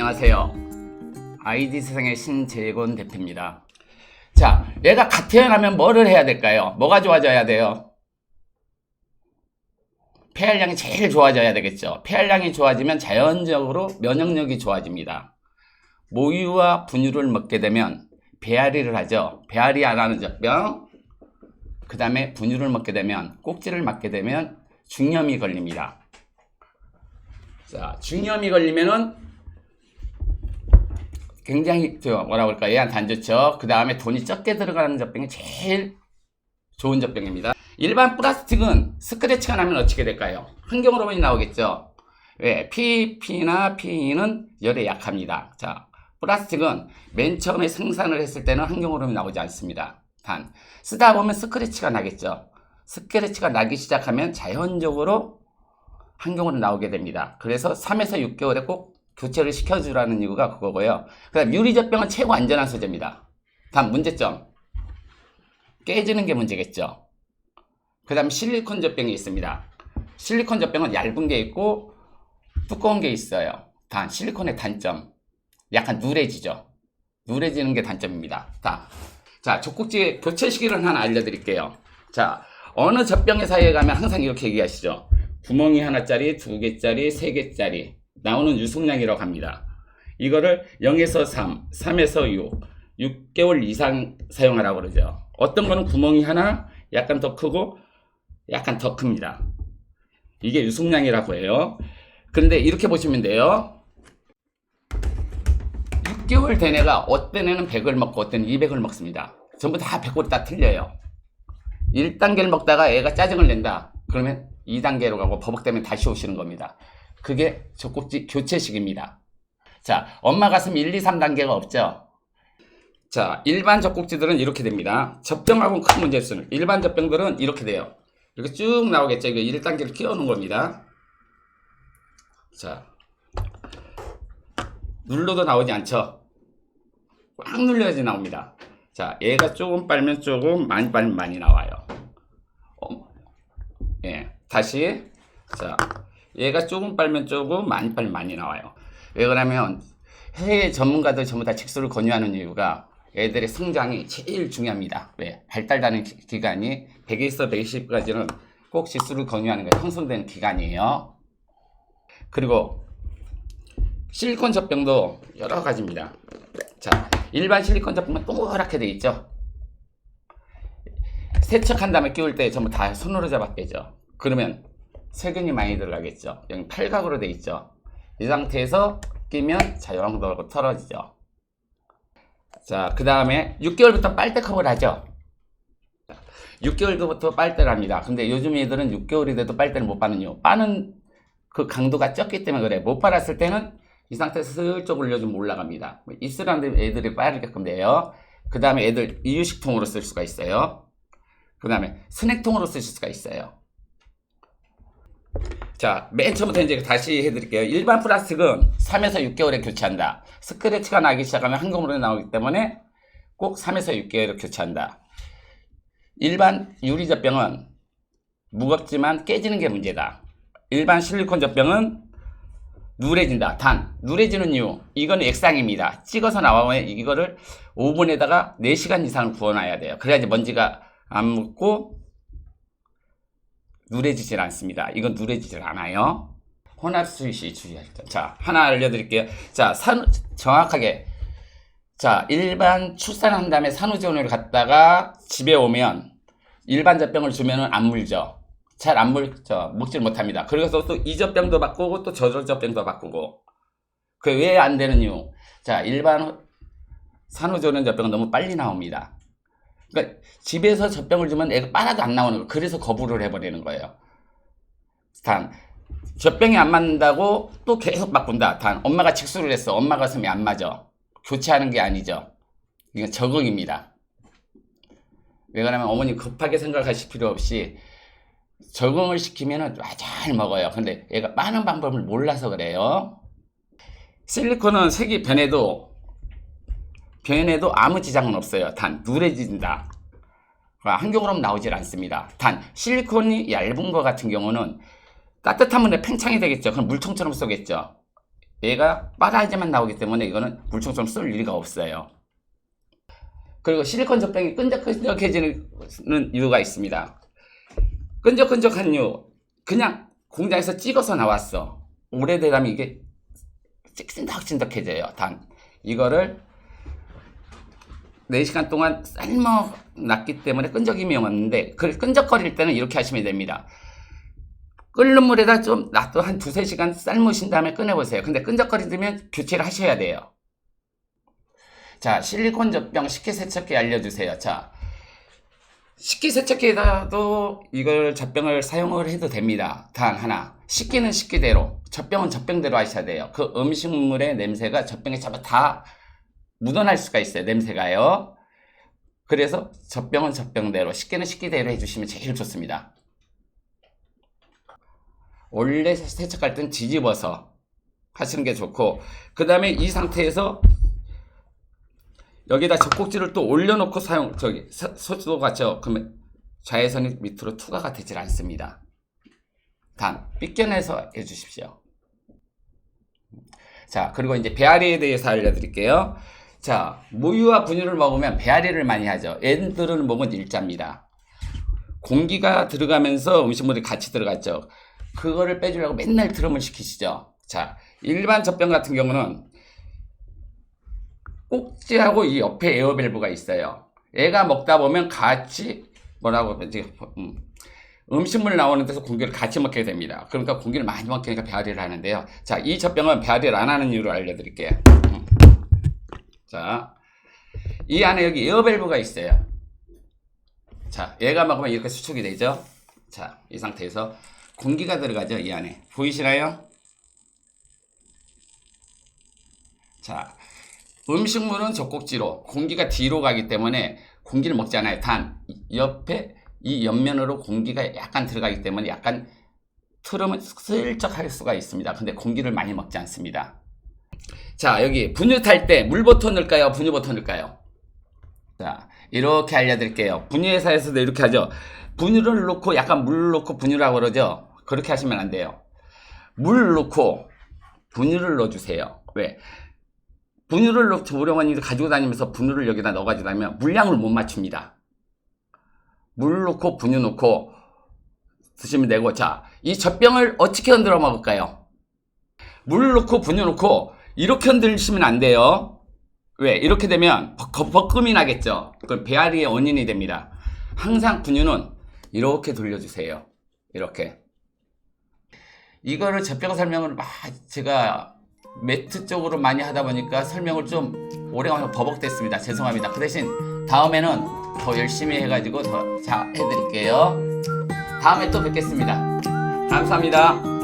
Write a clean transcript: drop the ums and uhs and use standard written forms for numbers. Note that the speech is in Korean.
안녕하세요. 아이디 세상의 신재곤 대표입니다. 자, 얘가 갓 태어나면 뭐를 해야 될까요? 뭐가 좋아져야 돼요? 폐활량이 제일 좋아져야 되겠죠. 폐활량이 좋아지면 자연적으로 면역력이 좋아집니다. 모유와 분유를 먹게 되면 배앓이를 하죠. 배앓이 안 하는 젖병, 그 다음에 분유를 먹게 되면, 꼭지를 맞게 되면 중염이 걸립니다. 자, 중염이 걸리면은 굉장히 뭐라고 할까, 얘한테 안 좋죠. 그 다음에 돈이 적게 들어가는 젖병이 제일 좋은 젖병입니다. 일반 플라스틱은 스크래치가 나면 어떻게 될까요? 환경호르몬이 나오겠죠. 왜? PP나 PE는 열에 약합니다. 자, 플라스틱은 맨 처음에 생산을 했을 때는 환경호르몬이 나오지 않습니다. 단, 쓰다 보면 스크래치가 나겠죠. 스크래치가 나기 시작하면 자연적으로 환경호르몬이 나오게 됩니다. 그래서 3에서 6개월에 꼭 교체를 시켜주라는 이유가 그거고요. 그 다음 유리젖병은 최고 안전한 소재입니다. 단 문제점, 깨지는 게 문제겠죠. 그 다음 실리콘 젖병이 있습니다. 실리콘 젖병은 얇은 게 있고 두꺼운 게 있어요. 단 실리콘의 단점, 약간 누래지죠. 누래지는 게 단점입니다. 자, 젖꼭지 교체 시기를 하나 알려드릴게요. 자, 어느 젖병의 사이에 가면 항상 이렇게 얘기하시죠. 구멍이 하나짜리, 2개짜리, 3개짜리 나오는 유속량이라고 합니다. 이거를 0에서 3, 3에서 6개월 이상 사용하라고 그러죠. 어떤 거는 구멍이 하나, 약간 더 크고 약간 더 큽니다. 이게 유속량이라고 해요. 그런데 이렇게 보시면 돼요. 6개월 된 애가 어떤 애는 100을 먹고 어떤 애는 200을 먹습니다. 전부 다 100으로 다 틀려요. 1단계를 먹다가 애가 짜증을 낸다. 그러면 2단계로 가고 버벅대면 다시 오시는 겁니다. 그게 젖꼭지 교체식입니다. 자, 엄마 가슴 1, 2, 3단계가 없죠. 자, 일반 젖꼭지들은 이렇게 됩니다. 젖병하고는 큰 문제 없어요. 일반 젖병들은 이렇게 돼요. 이렇게 쭉 나오겠죠. 이거 1단계를 끼워놓은 겁니다. 자, 눌러도 나오지 않죠. 꽉 눌려야지 나옵니다. 자, 얘가 조금 빨면 조금, 많이 빨면 많이 나와요. 예, 다시. 자, 얘가 조금 빨면 조금, 많이 빨면 많이 나와요. 왜 그러냐면 해외 전문가들 전부 다 직수를 권유하는 이유가 애들의 성장이 제일 중요합니다. 왜? 발달하는 기간이 100에서 120까지는 꼭 직수를 권유하는 게 형성되는 기간이에요. 그리고 실리콘 젖병도 여러 가지입니다. 자, 일반 실리콘 젖병은 동그랗게 돼 있죠. 세척한 다음에 끼울 때 전부 다 손으로 잡아 빼죠. 그러면 세균이 많이 들어가겠죠. 여기 팔각으로 돼 있죠. 이 상태에서 끼면 자연적으로 털어지죠. 자, 그 다음에 6개월부터 빨대컵을 하죠. 6개월부터 빨대를 합니다. 근데 요즘 애들은 6개월이 돼도 빨대를 못 빠는 이유, 빠는 그 강도가 적기 때문에 그래. 못 빨았을 때는 이 상태에서 슬쩍 올려주면 올라갑니다. 입술하는 애들이 빠르게끔 돼요. 그 다음에 애들 이유식통으로 쓸 수가 있어요. 그 다음에 스낵통으로 쓰실 수가 있어요. 자, 맨 처음부터 이제 다시 해드릴게요. 일반 플라스틱은 3에서 6개월에 교체한다. 스크래치가 나기 시작하면 환경으로 나오기 때문에 꼭 3에서 6개월에 교체한다. 일반 유리 젖병은 무겁지만 깨지는 게 문제다. 일반 실리콘 젖병은 누래진다. 단, 누래지는 이유, 이건 액상입니다. 찍어서 나오면 이거를 오븐에다가 4시간 이상을 구워놔야 돼요. 그래야지 먼지가 안 묻고 누래지질 않습니다. 이건 누래지질 않아요. 혼합 스위치 주의하시죠. 자, 하나 알려드릴게요. 자, 정확하게. 자, 일반 출산한 다음에 산후조리원을 갔다가 집에 오면 일반 젖병을 주면은 안 물죠. 잘 안 물죠. 먹질 못합니다. 그래서 또 이 젖병도 바꾸고 또 저 젖병도 바꾸고. 그게 왜 안 되는 이유? 자, 일반 산후조리원 젖병은 너무 빨리 나옵니다. 그러니까 집에서 젖병을 주면 애가 빨아도 안 나오는 거예요. 그래서 거부를 해버리는 거예요. 단, 젖병이 안 맞는다고 또 계속 바꾼다. 단, 엄마가 직수를 했어. 엄마 가슴이 안 맞아. 교체하는 게 아니죠. 이건 적응입니다. 왜 그러냐면 어머니 급하게 생각하실 필요 없이 적응을 시키면 잘 먹어요. 근데 얘가 빠는 방법을 몰라서 그래요. 실리콘은 색이 변해도 아무 지장은 없어요. 단 누래진다. 환경으로는 나오질 않습니다. 단 실리콘이 얇은 거 같은 경우는 따뜻한 물에 팽창이 되겠죠. 그럼 물통처럼 쏘겠죠. 얘가 빨아야지만 나오기 때문에 이거는 물총처럼 쓸 일이 없어요. 그리고 실리콘 젖병이 끈적끈적해지는 이유가 있습니다. 끈적끈적한 이유, 그냥 공장에서 찍어서 나왔어. 오래되면 이게 찐득찐득해져요. 단 이거를 4시간 동안 삶아놨기 때문에 끈적임이 없는데, 그 끈적거릴 때는 이렇게 하시면 됩니다. 끓는 물에다 좀 놔둬 한 2-3시간 삶으신 다음에 꺼내보세요. 근데 끈적거리면 교체를 하셔야 돼요. 자, 실리콘 젖병 식기세척기 알려주세요. 자, 식기세척기에다도 이걸 젖병을 사용을 해도 됩니다. 단 하나, 식기는 식기대로, 젖병은 젖병대로 하셔야 돼요. 그 음식물의 냄새가 젖병에 다 묻어날 수가 있어요. 냄새가요. 그래서 젖병은 젖병대로, 식기는 식기대로 해주시면 제일 좋습니다. 원래 세척할 땐 뒤집어서 하시는 게 좋고, 그 다음에 이 상태에서 여기다 젖꼭지를 또 올려놓고 소도 같죠? 그러면 자외선이 밑으로 투과가 되질 않습니다. 단, 삐껴내서 해주십시오. 자, 그리고 이제 배앓이에 대해서 알려드릴게요. 자, 모유와 분유를 먹으면 배앓이를 많이 하죠. 애들은 먹은 일자입니다. 공기가 들어가면서 음식물이 같이 들어갔죠. 그거를 빼주려고 맨날 트름을 시키시죠. 자, 일반 젖병 같은 경우는 꼭지하고 이 옆에 에어밸브가 있어요. 얘가 먹다 보면 같이 음식물 나오는 데서 공기를 같이 먹게 됩니다. 그러니까 공기를 많이 먹게 되니까 배앓이를 하는데요. 자, 이 젖병은 배앓이를 안 하는 이유를 알려드릴게요. 자, 이 안에 여기 에어밸브가 있어요. 자, 얘가 먹으면 이렇게 수축이 되죠. 자, 이 상태에서 공기가 들어가죠. 이 안에 보이시나요? 자, 음식물은 젖꼭지로, 공기가 뒤로 가기 때문에 공기를 먹지 않아요. 단 옆에 이 옆면으로 공기가 약간 들어가기 때문에 약간 트름은 슬쩍 할 수가 있습니다. 근데 공기를 많이 먹지 않습니다. 자, 여기 분유 탈 때 물버터 넣을까요? 분유버터 넣을까요? 자, 이렇게 알려드릴게요. 분유회사에서도 이렇게 하죠. 분유를 넣고 약간 물 넣고 분유라고 그러죠. 그렇게 하시면 안 돼요. 물 넣고 분유를 넣어주세요. 왜? 분유를 넣고 우려원이 가지고 다니면서 분유를 여기다 넣어가지고 다니면 물량을 못 맞춥니다. 물 넣고 분유 넣고 드시면 되고, 자, 이 젖병을 어떻게 흔들어 먹을까요? 물 넣고 분유 넣고 이렇게 흔들시면 안 돼요. 왜? 이렇게 되면 버금이 나겠죠. 그건 배앓이의 원인이 됩니다. 항상 분유는 이렇게 돌려주세요. 이렇게. 이거를 젖병 설명을 제가 매트 쪽으로 많이 하다 보니까 설명을 좀 오래간만에 버벅댔습니다. 죄송합니다. 그 대신 다음에는 더 열심히 해가지고 더 잘 해드릴게요. 다음에 또 뵙겠습니다. 감사합니다.